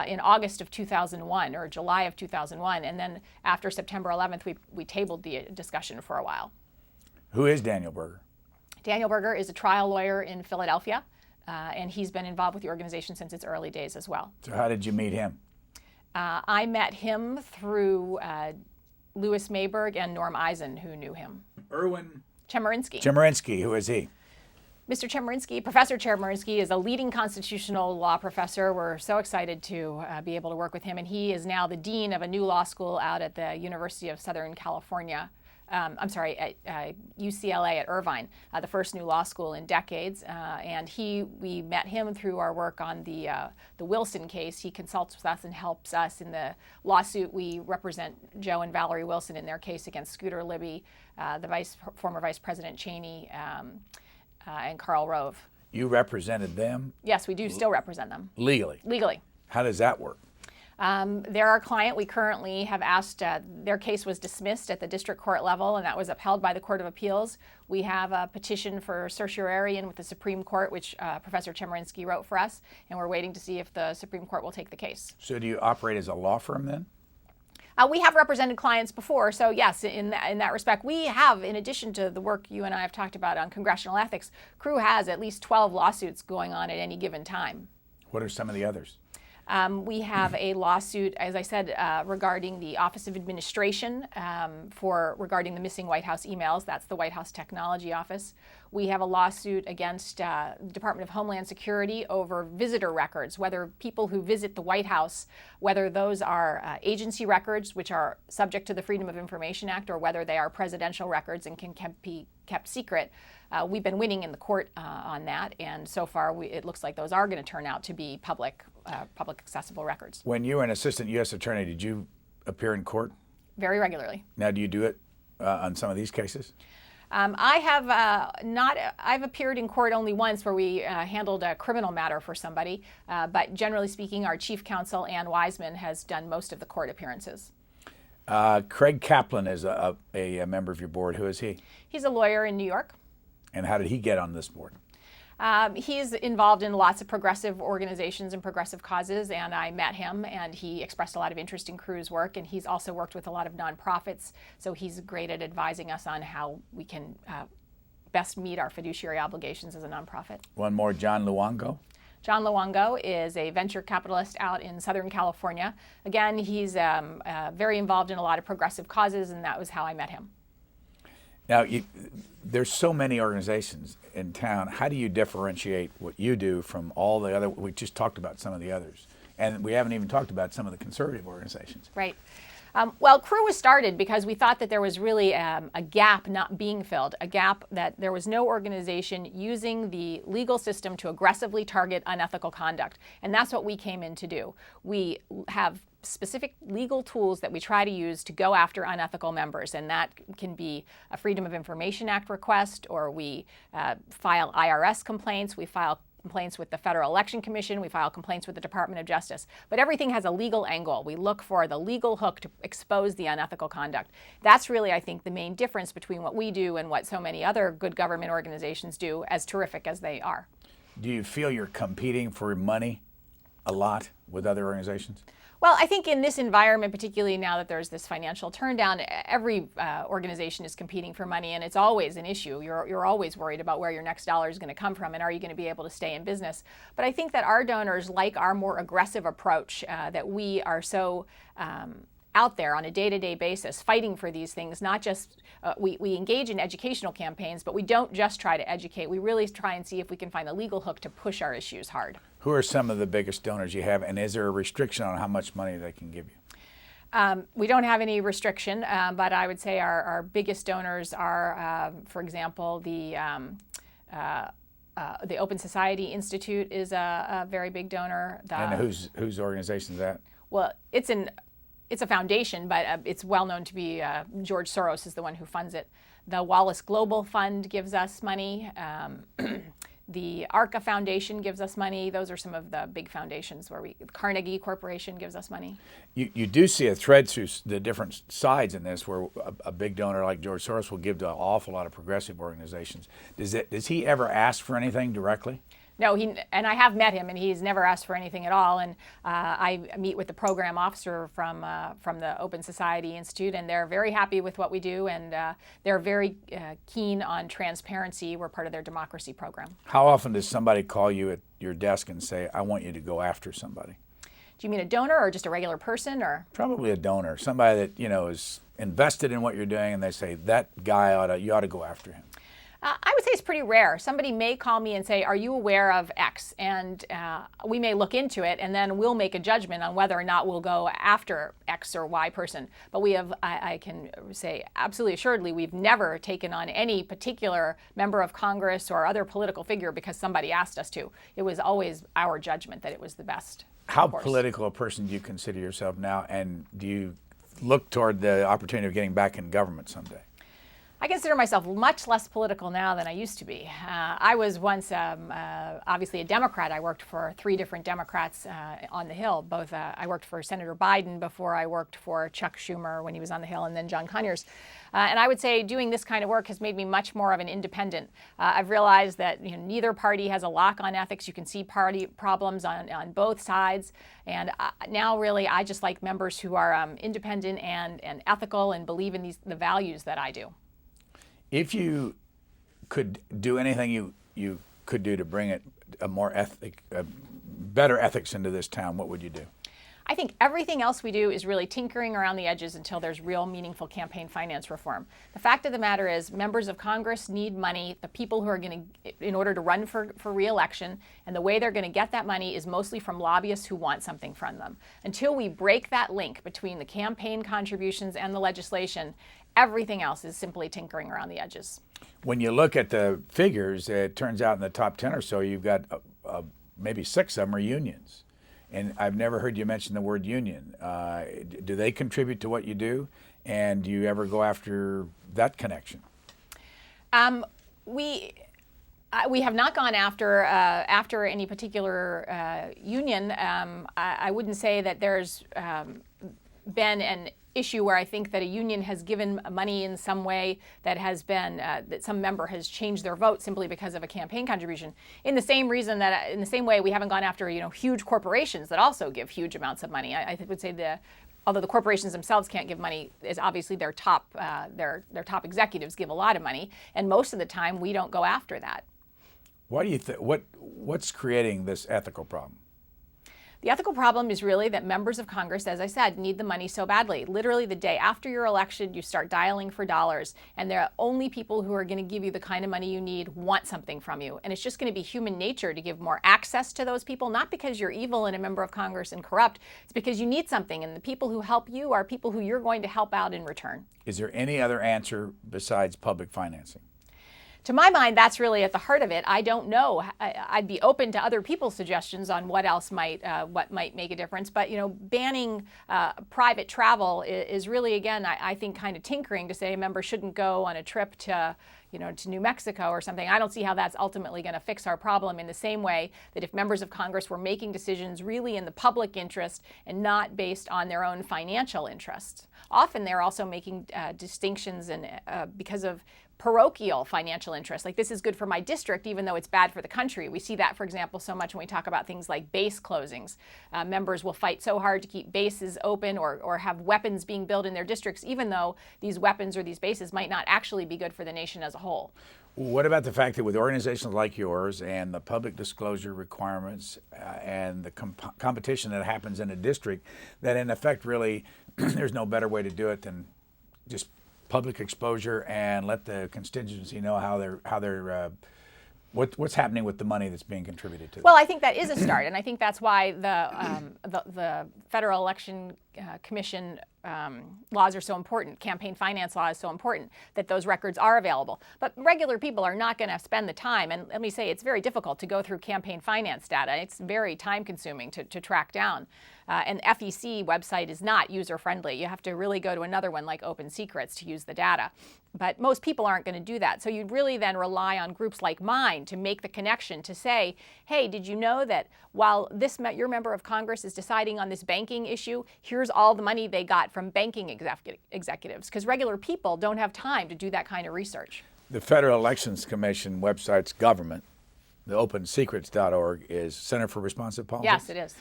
in August of 2001 or July of 2001, and then after September 11th, we tabled the discussion for a while. Who is Daniel Berger? Daniel Berger is a trial lawyer in Philadelphia, and he's been involved with the organization since its early days as well. So how did you meet him? I met him through Louis Mayberg and Norm Eisen, who knew him. Erwin Chemerinsky. Chemerinsky, who is he? Mr. Chemerinsky, Professor Chemerinsky, is a leading constitutional law professor. We're so excited to be able to work with him, and he is now the dean of a new law school out at the University of Southern California. At UCLA at Irvine, the first new law school in decades. And we met him through our work on the Wilson case. He consults with us and helps us in the lawsuit. We represent Joe and Valerie Wilson in their case against Scooter Libby, the former Vice President Cheney, and Karl Rove. You represented them? Yes, we do still represent them. Legally? Legally. How does that work? They're our client. We currently have asked, their case was dismissed at the district court level, and that was upheld by the Court of Appeals. We have a petition for certiorari in with the Supreme Court, which Professor Chemerinsky wrote for us, and we're waiting to see if the Supreme Court will take the case. So do you operate as a law firm then? We have represented clients before, so yes, in that respect, we have, in addition to the work you and I have talked about on congressional ethics, Crew has at least 12 lawsuits going on at any given time. What are some of the others? We have a lawsuit, as I said, regarding the Office of Administration regarding the missing White House emails. That's the White House Technology Office. We have a lawsuit against the Department of Homeland Security over visitor records, whether people who visit the White House, whether those are agency records, which are subject to the Freedom of Information Act, or whether they are presidential records and can be kept secret. We've been winning in the court on that, and so far it looks like those are going to turn out to be public accessible records. When you were an assistant U.S. attorney, did you appear in court? Very regularly. Now, do you do it on some of these cases? I have not. I've appeared in court only once, where we handled a criminal matter for somebody. But generally speaking, our chief counsel, Ann Wiseman, has done most of the court appearances. Craig Kaplan is a member of your board. Who is he? He's a lawyer in New York. And how did he get on this board? He's involved in lots of progressive organizations and progressive causes, and I met him, and he expressed a lot of interest in Crew's work, and he's also worked with a lot of nonprofits, so he's great at advising us on how we can best meet our fiduciary obligations as a nonprofit. One more, John Luongo. John Luongo is a venture capitalist out in Southern California. Again, he's very involved in a lot of progressive causes, and that was how I met him. Now, there's so many organizations in town. How do you differentiate what you do from all the other? We just talked about some of the others, and we haven't even talked about some of the conservative organizations. Right. Well, Crew was started because we thought that there was really a gap not being filled, a gap that there was no organization using the legal system to aggressively target unethical conduct. And that's what we came in to do. We have specific legal tools that we try to use to go after unethical members, and that can be a Freedom of Information Act request, or we file IRS complaints, we file complaints with the Federal Election Commission, we file complaints with the Department of Justice. But everything has a legal angle. We look for the legal hook to expose the unethical conduct. That's really, I think, the main difference between what we do and what so many other good government organizations do, as terrific as they are. Do you feel you're competing for money a lot with other organizations? Well, I think in this environment, particularly now that there's this financial turndown, every organization is competing for money, and it's always an issue. You're always worried about where your next dollar is going to come from, and are you going to be able to stay in business? But I think that our donors like our more aggressive approach, that we are so out there on a day-to-day basis fighting for these things. Not just, we engage in educational campaigns, but we don't just try to educate. We really try and see if we can find a legal hook to push our issues hard. Who are some of the biggest donors you have, and is there a restriction on how much money they can give you? We don't have any restriction, but I would say our biggest donors are, for example, the Open Society Institute is a very big donor. And whose organization is that? Well, it's a foundation, but it's well known to be George Soros is the one who funds it. The Wallace Global Fund gives us money. The ARCA Foundation gives us money. Those are some of the big foundations where Carnegie Corporation gives us money. You do see a thread through the different sides in this, where a big donor like George Soros will give to an awful lot of progressive organizations. Does he ever ask for anything directly? No, and I have met him, and he's never asked for anything at all. And I meet with the program officer from the Open Society Institute, and they're very happy with what we do, and they're very keen on transparency. We're part of their democracy program. How often does somebody call you at your desk and say, "I want you to go after somebody"? Do you mean a donor or just a regular person, or? Probably a donor, somebody that is invested in what you're doing, and they say that guy you ought to go after him. I would say it's pretty rare. Somebody may call me and say, "Are you aware of X?" And we may look into it, and then we'll make a judgment on whether or not we'll go after X or Y person. But we have, I can say absolutely assuredly, we've never taken on any particular member of Congress or other political figure because somebody asked us to. It was always our judgment that it was the best. How political a person do you consider yourself now, and do you look toward the opportunity of getting back in government someday? I consider myself much less political now than I used to be. I was once obviously a Democrat. I worked for 3 different Democrats on the Hill. Both I worked for Senator Biden before I worked for Chuck Schumer when he was on the Hill, and then John Conyers. And I would say doing this kind of work has made me much more of an independent. I've realized that neither party has a lock on ethics. You can see party problems on both sides. And now really I just like members who are independent and ethical and believe in the values that I do. If you could do anything you could do to bring better ethics into this town, what would you do? I think everything else we do is really tinkering around the edges until there's real meaningful campaign finance reform. The fact of the matter is members of Congress need money, the people who are going to, in order to run for re-election, and the way they're going to get that money is mostly from lobbyists who want something from them. Until we break that link between the campaign contributions and the legislation, everything else is simply tinkering around the edges. When you look at the figures, it turns out in the top 10 or so, you've got maybe 6 of them are unions. And I've never heard you mention the word union. Do they contribute to what you do? And do you ever go after that connection? We have not gone after any particular union. I wouldn't say that there's been an issue where I think that a union has given money in some way that has been that some member has changed their vote simply because of a campaign contribution. In the same way, we haven't gone after huge corporations that also give huge amounts of money. I would say although the corporations themselves can't give money, is obviously their top executives give a lot of money, and most of the time we don't go after that. Why do you think what's creating this ethical problem? The ethical problem is really that members of Congress, as I said, need the money so badly. Literally the day after you're elected, you start dialing for dollars, and the only people who are going to give you the kind of money you need want something from you. And it's just going to be human nature to give more access to those people, not because you're evil and a member of Congress and corrupt. It's because you need something, and the people who help you are people who you're going to help out in return. Is there any other answer besides public financing? To my mind, that's really at the heart of it. I don't know. I'd be open to other people's suggestions on what else might make a difference. But banning private travel is really, again, I think, kind of tinkering to say a member shouldn't go on a trip to New Mexico or something. I don't see how that's ultimately going to fix our problem, in the same way that if members of Congress were making decisions really in the public interest and not based on their own financial interests. Often they're also making distinctions because of parochial financial interests. Like, this is good for my district, even though it's bad for the country. We see that, for example, so much when we talk about things like base closings. Members will fight so hard to keep bases open or have weapons being built in their districts, even though these weapons or these bases might not actually be good for the nation as a whole. What about the fact that with organizations like yours and the public disclosure requirements and the competition that happens in a district, that in effect really there's no better way to do it than just public exposure and let the constituency know what's happening with the money that's being contributed to them? Well, I think that is a start, and I think that's why the Federal Election Commission laws are so important. Campaign finance law is so important, that those records are available. But regular people are not going to spend the time, and let me say, it's very difficult to go through campaign finance data. It's very time-consuming to track down. And the FEC website is not user-friendly. You have to really go to another one like Open Secrets to use the data. But most people aren't going to do that. So you'd really then rely on groups like mine to make the connection, to say, hey, did you know that while your member of Congress is deciding on this banking issue, here's all the money they got from banking executives? Because regular people don't have time to do that kind of research. The Federal Elections Commission website's government, the OpenSecrets.org, is Center for Responsive Politics? Yes, it is.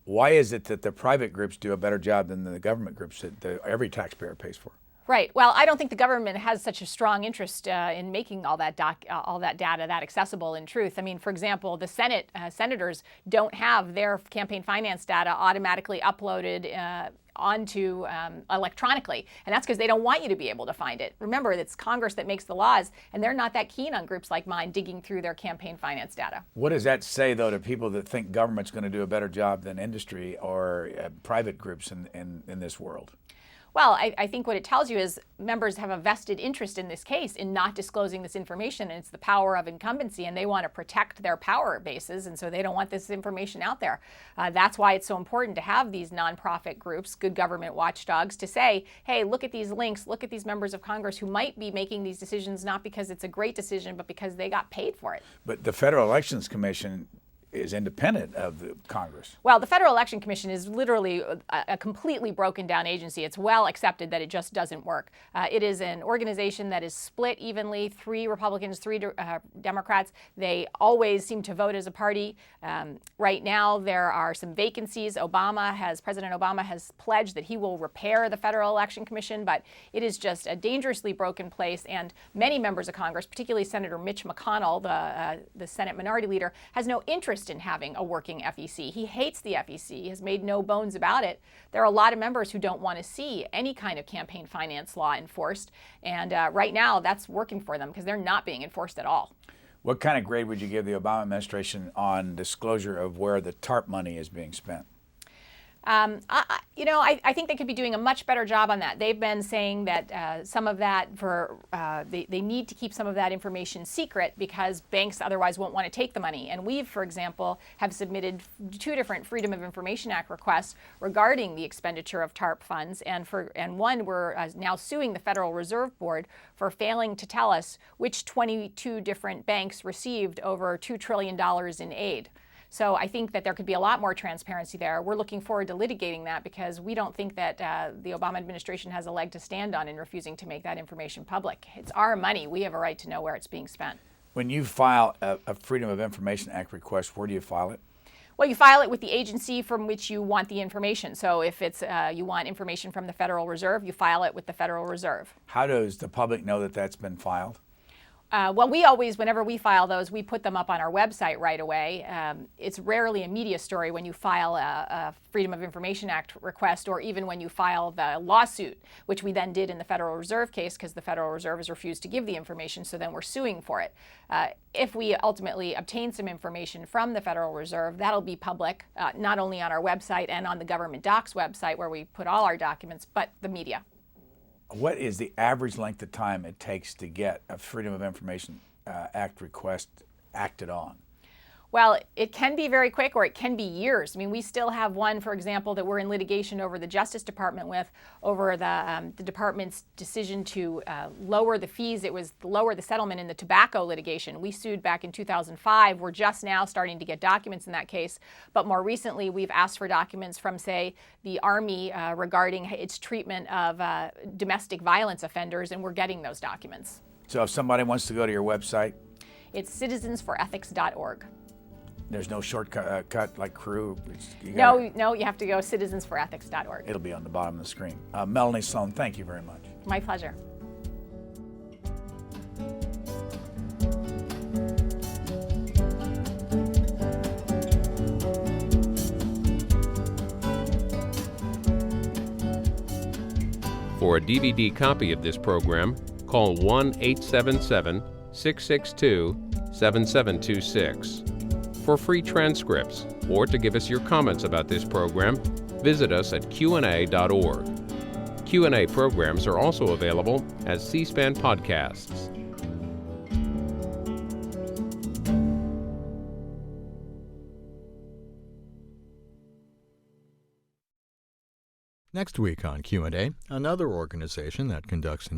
Why is it that the private groups do a better job than the government groups that every taxpayer pays for? Right. Well, I don't think the government has such a strong interest in making all that data that accessible. In truth, I mean, for example, the senators don't have their campaign finance data automatically uploaded onto electronically, and that's because they don't want you to be able to find it. Remember, it's Congress that makes the laws, and they're not that keen on groups like mine digging through their campaign finance data. What does that say, though, to people that think government's going to do a better job than industry or private groups in this world? Well, I think what it tells you is members have a vested interest in this case in not disclosing this information, and it's the power of incumbency, and they want to protect their power bases, and so they don't want this information out there. That's why it's so important to have these nonprofit groups, good government watchdogs, to say, hey, look at these links, look at these members of Congress who might be making these decisions not because it's a great decision, but because they got paid for it. But the Federal Elections Commission is independent of the Congress. Well, the Federal Election Commission is literally a completely broken down agency. It's well accepted that it just doesn't work. It is an organization that is split evenly, 3 Republicans, 3 Democrats. They always seem to vote as a party. Right now, there are some vacancies. President Obama has pledged that he will repair the Federal Election Commission, but it is just a dangerously broken place. And many members of Congress, particularly Senator Mitch McConnell, the Senate Minority Leader, has no interest in having a working FEC. He hates the FEC. He has made no bones about it. There are a lot of members who don't want to see any kind of campaign finance law enforced, and right now that's working for them because they're not being enforced at all. What kind of grade would you give the Obama administration on disclosure of where the TARP money is being spent? I think they could be doing a much better job on that. They've been saying that some of that they need to keep some of that information secret because banks otherwise won't want to take the money. And we, for example, have submitted 2 different Freedom of Information Act requests regarding the expenditure of TARP funds. And one, we're now suing the Federal Reserve Board for failing to tell us which 22 different banks received over $2 trillion in aid. So I think that there could be a lot more transparency there. We're looking forward to litigating that because we don't think that the Obama administration has a leg to stand on in refusing to make that information public. It's our money. We have a right to know where it's being spent. When you file a Freedom of Information Act request, where do you file it? Well, you file it with the agency from which you want the information. So if it's you want information from the Federal Reserve, you file it with the Federal Reserve. How does the public know that that's been filed? Well, we always, whenever we file those, we put them up on our website right away. It's rarely a media story when you file a Freedom of Information Act request, or even when you file the lawsuit, which we then did in the Federal Reserve case because the Federal Reserve has refused to give the information, so then we're suing for it. If we ultimately obtain some information from the Federal Reserve, that'll be public, not only on our website and on the Government Docs website where we put all our documents, but the media. What is the average length of time it takes to get a Freedom of Information Act request acted on? Well, it can be very quick or it can be years. I mean, we still have one, for example, that we're in litigation over the Justice Department with, over the department's decision to lower the fees. It was lower the settlement in the tobacco litigation. We sued back in 2005. We're just now starting to get documents in that case. But more recently, we've asked for documents from, say, the Army regarding its treatment of domestic violence offenders, and we're getting those documents. So if somebody wants to go to your website? It's citizensforethics.org. There's no shortcut like Crew? No, you have to go citizensforethics.org. It'll be on the bottom of the screen. Melanie Sloan, thank you very much. My pleasure. For a DVD copy of this program, call 1-877-662-7726. For free transcripts or to give us your comments about this program, visit us at qna.org. Q&A programs are also available as C-SPAN podcasts. Next week on Q&A, another organization that conducts